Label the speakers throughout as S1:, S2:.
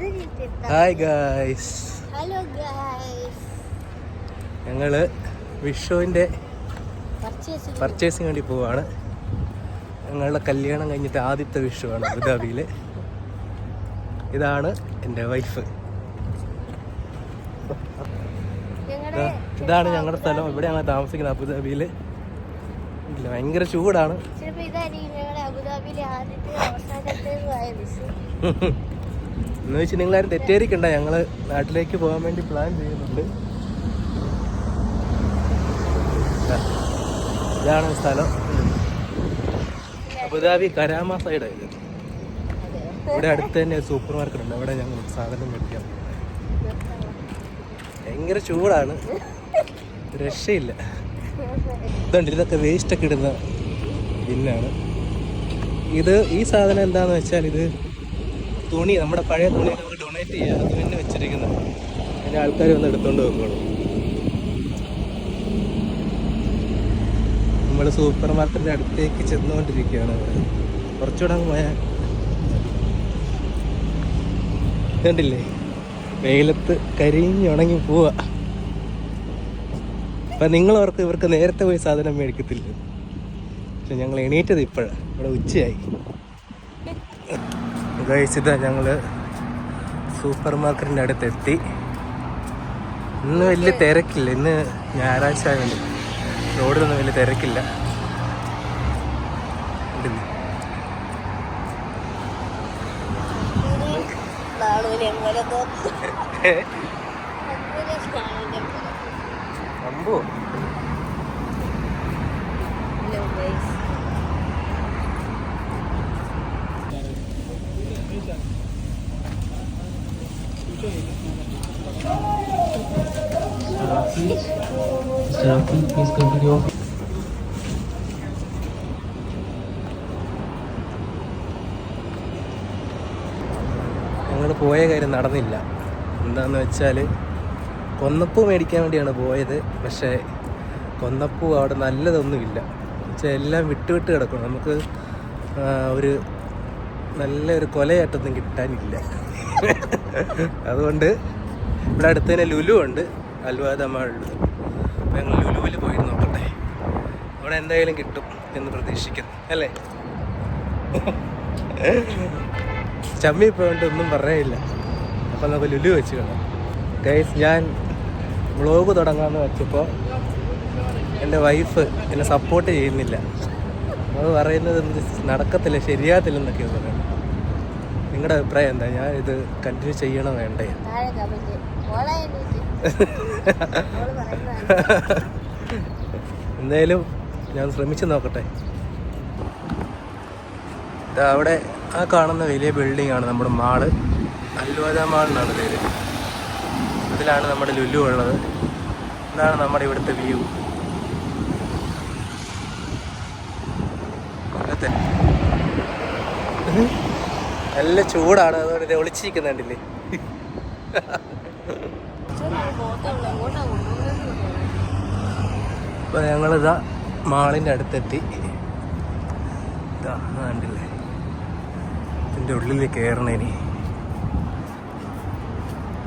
S1: Hi guys.
S2: Hello guys.
S1: ഞങ്ങള് വിഷുവിൻ്റെ purchasing വേണ്ടി പോവാണ്. ഞങ്ങളുടെ കല്യാണം കഴിഞ്ഞിട്ട് ആദ്യത്തെ വിഷുവാണ് അബുദാബിയിൽ. ഇതാണ് എൻ്റെ വൈഫ്. ഇതാണ് ഞങ്ങളുടെ സ്ഥലം. ഇവിടെയാണ് താമസിക്കുന്നത് അബുദാബിയിൽ. ഇല്ല, ഭയങ്കര ചൂടാണ്. എന്ന് വെച്ച് നിങ്ങളാരും തെറ്റേരിക്കണ്ട, ഞങ്ങള് നാട്ടിലേക്ക് പോകാൻ വേണ്ടി പ്ലാൻ ചെയ്യുന്നുണ്ട്. ഇതാണ് സ്ഥലം. അബുദാബി കരാമ സൈഡായത്. ഇവിടെ അടുത്ത് തന്നെ സൂപ്പർ മാർക്കറ്റ് ഉണ്ട്. അവിടെ ഞങ്ങൾ സാധനം മേടിക്കാം. ഭയങ്കര ചൂടാണ്, രക്ഷയില്ല. ഇതുണ്ട്, ഇതൊക്കെ വേസ്റ്റൊക്കെ ഇടുന്ന ബിന്നാണ് ഇത്. ഈ സാധനം എന്താണെന്ന് വെച്ചാൽ ഇത് തുണി, നമ്മുടെ പഴയ തുണി നമുക്ക് ഡൊണേറ്റ് ചെയ്യാം. അത് തന്നെ വെച്ചിരിക്കുന്നത്. അതിന് ആൾക്കാർ വന്ന് എടുത്തോണ്ട് വെക്കണം. നമ്മൾ സൂപ്പർ മാർക്കറ്റിൻ്റെ അടുത്തേക്ക് ചെന്നുകൊണ്ടിരിക്കുകയാണ്. കുറച്ചുകൂടെ അങ്ങ് പോയാൽ കണ്ടില്ലേ, വെയിലത്ത് കരിഞ്ഞുണങ്ങി പോവാ. അപ്പം നിങ്ങളവർക്ക് ഇവർക്ക് നേരത്തെ പോയി സാധനം മേടിക്കത്തില്ല. പക്ഷെ ഞങ്ങൾ എണീറ്റത് ഇപ്പോഴാണ്. ഇവിടെ ഉച്ചയായി. കഴിച്ചിട്ടാ ഞങ്ങൾ സൂപ്പർ മാർക്കറ്റിൻ്റെ അടുത്തെത്തി. ഇന്ന് വലിയ തിരക്കില്ല. ഇന്ന് ഞായറാഴ്ച ആയതുകൊണ്ട് റോഡിലൊന്നും വലിയ തിരക്കില്ല. അമ്പോ ഞങ്ങൾ പോയ കാര്യം നടന്നില്ല. എന്താണെന്ന് വെച്ചാൽ കൊന്നപ്പൂ മേടിക്കാൻ വേണ്ടിയാണ് പോയത്. പക്ഷേ കൊന്നപ്പൂ അവിടെ നല്ലതൊന്നുമില്ല. വെച്ചാൽ എല്ലാം വിട്ട് കിടക്കണം. നമുക്ക് ഒരു നല്ലൊരു കൊലയായിട്ടൊന്നും കിട്ടാനില്ല. അതുകൊണ്ട് ഇവിടെ അടുത്ത് തന്നെ ലുലു ഉണ്ട്, അൽവാദ മാളിൽ. അപ്പോൾ ഞങ്ങൾ ലുലുവിൽ പോയി നോക്കട്ടെ. അവിടെ എന്തായാലും കിട്ടും എന്ന് പ്രതീക്ഷിക്കുന്നു, അല്ലേ? ചമ്മി പോയിട്ട് ഒന്നും പറയാനില്ല. അപ്പം നമുക്ക് ലുലു വെച്ച് കാണാം. ഗൈസ്, ഞാൻ വ്ളോഗ് തുടങ്ങാമെന്ന് വെച്ചപ്പോൾ എൻ്റെ വൈഫ് എന്നെ സപ്പോർട്ട് ചെയ്യുന്നില്ല. അത് പറയുന്നത് നടക്കത്തില്ല, ശരിയാകത്തില്ലെന്നൊക്കെയാണ് പറയുന്നത്. നിങ്ങളുടെ അഭിപ്രായം എന്താ? ഞാൻ ഇത് കണ്ടിന്യൂ ചെയ്യണോ വേണ്ടേ? എന്തായാലും ഞാൻ ശ്രമിച്ചു നോക്കട്ടെ. അവിടെ ആ കാണുന്ന വലിയ ബിൽഡിംഗ് ആണ് നമ്മുടെ മാള്. അൽവാദ മാളിനാണ് പേര്. ഇതിലാണ് നമ്മുടെ ലുലു ഉള്ളത്. ഇതാണ് നമ്മുടെ ഇവിടുത്തെ വ്യൂ. നല്ല ചൂടാണ്, അതുകൊണ്ട് ഇത് ഒളിച്ചിരിക്കുന്നുണ്ടില്ലേ. അപ്പോൾ ഞങ്ങളിതാ മാളിൻ്റെ അടുത്തെത്തി. ഇതാ കണ്ടില്ലേ, ഇതിൻ്റെ ഉള്ളിൽ കയറണേ. ഇനി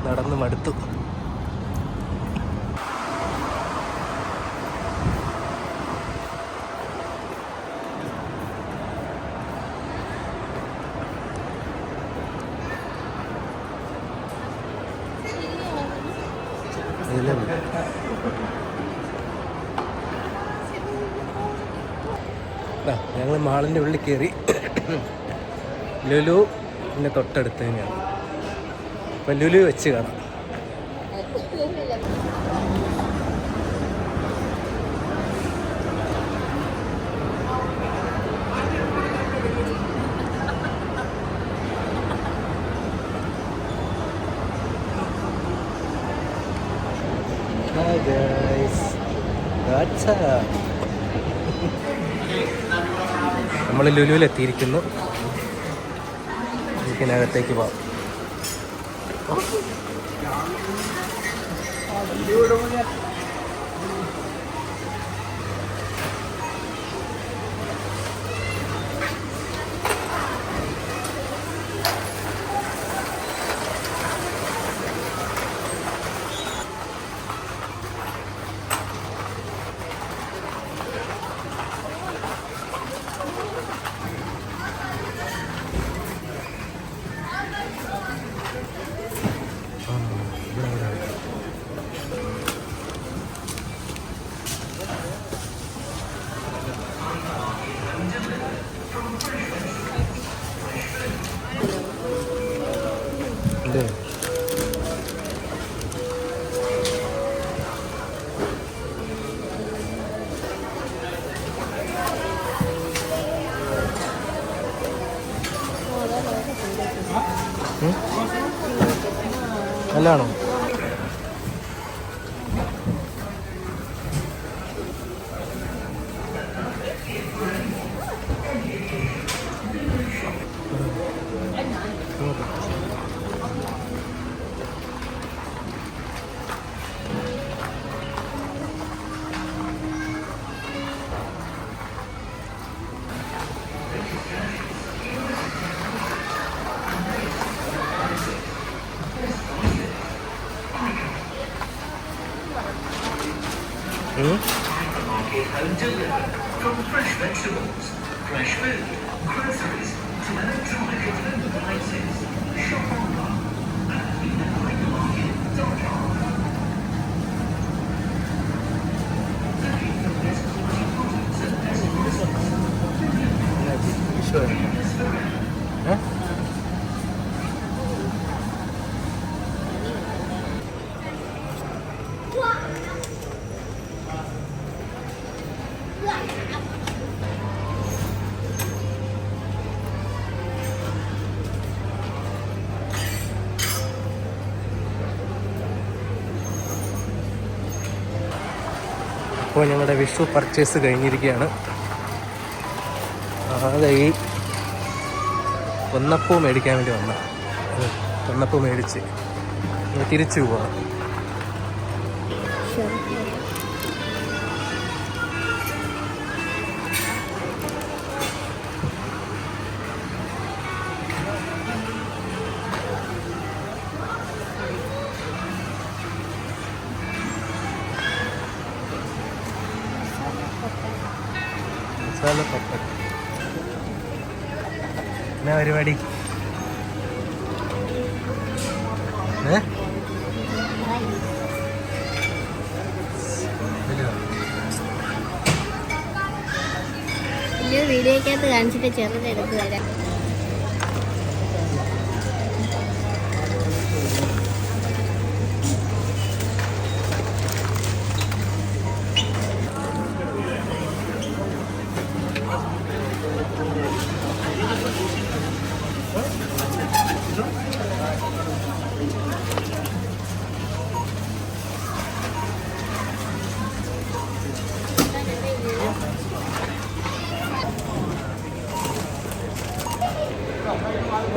S1: നടന്ന് മടുത്തു. ഞങ്ങൾ മാളിൻ്റെ ഉള്ളിൽ കയറി. ലുലു പിന്നെ തൊട്ടടുത്ത് തന്നെയാണ്. അപ്പം ലുലു വെച്ച് കാണാം. Hi guys, what's up? നമ്മൾ ലുലുവിൽ എത്തിയിരിക്കുന്നു. ഇതിനകത്തേക്ക് പോകാം. അല്ലേ? നല്ലതാണോ?
S3: Home delivered from fresh vegetables, fresh food, groceries to electronic appliances. Shop online at feedandlightmarket.com. Looking for best quality products at best prices.
S1: അപ്പോൾ ഞങ്ങളുടെ വിഷു പർച്ചേസ് കഴിഞ്ഞിരിക്കുകയാണ്. അതെ, ഈ കൊന്നപ്പൂ മേടിക്കാൻ വേണ്ടി വന്ന കൊന്നപ്പൂ മേടിച്ച് തിരിച്ചു പോവാം. മസാല പപ്പട എന്നാ പരിപാടി?
S2: വീഡിയോക്കകത്ത് കാണിച്ചിട്ട് ചെറുതെടുത്ത് തരാം.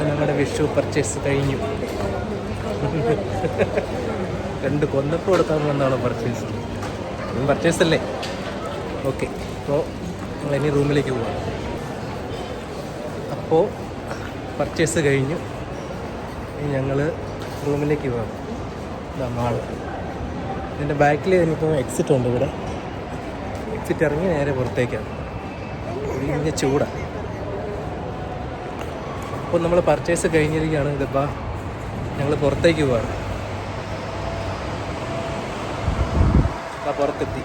S1: ഞങ്ങളുടെ വിഷു പർച്ചേസ് കഴിഞ്ഞു. 2 കൊന്നപ്പോൾ കൊടുക്കാൻ പോകുന്നതാണ് പർച്ചേസ്. പർച്ചേസ് അല്ലേ? ഓക്കെ, അപ്പോൾ ഞങ്ങൾ ഇനി റൂമിലേക്ക് പോകാം. അപ്പോൾ പർച്ചേസ് കഴിഞ്ഞു. ഇനി ഞങ്ങൾ റൂമിലേക്ക് പോകാം. ഇതാ മാള്. ഇതിൻ്റെ ബാക്കിൽ എനിക്കിപ്പോൾ എക്സിറ്റ് ഉണ്ട്. ഇവിടെ എക്സിറ്റ് ഇറങ്ങി നേരെ പുറത്തേക്കാണ്. ഇതിൻ്റെ ചൂടാണ്. അപ്പോൾ നമ്മൾ പർച്ചേസ് കഴിഞ്ഞിരിക്കുകയാണ്. ഇതിപ്പോൾ ഞങ്ങൾ പുറത്തേക്ക് പോവാണ്. പുറത്തെത്തി.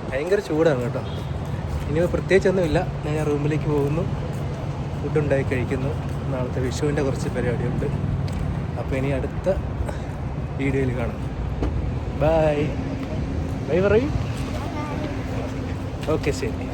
S1: ഭയങ്കര ചൂടാണ് കേട്ടോ. ഇനി പ്രത്യേകിച്ചൊന്നുമില്ല. ഞാൻ റൂമിലേക്ക് പോകുന്നു, ഫുഡ് ഉണ്ടാക്കി കഴിക്കുന്നു. നാളത്തെ വിഷുവിൻ്റെ കുറച്ച് പരിപാടിയുണ്ട്. അപ്പോൾ ഇനി അടുത്ത വീഡിയോയിൽ കാണാം. ബൈ ബൈ പറയും. ഓക്കെ, ശരി.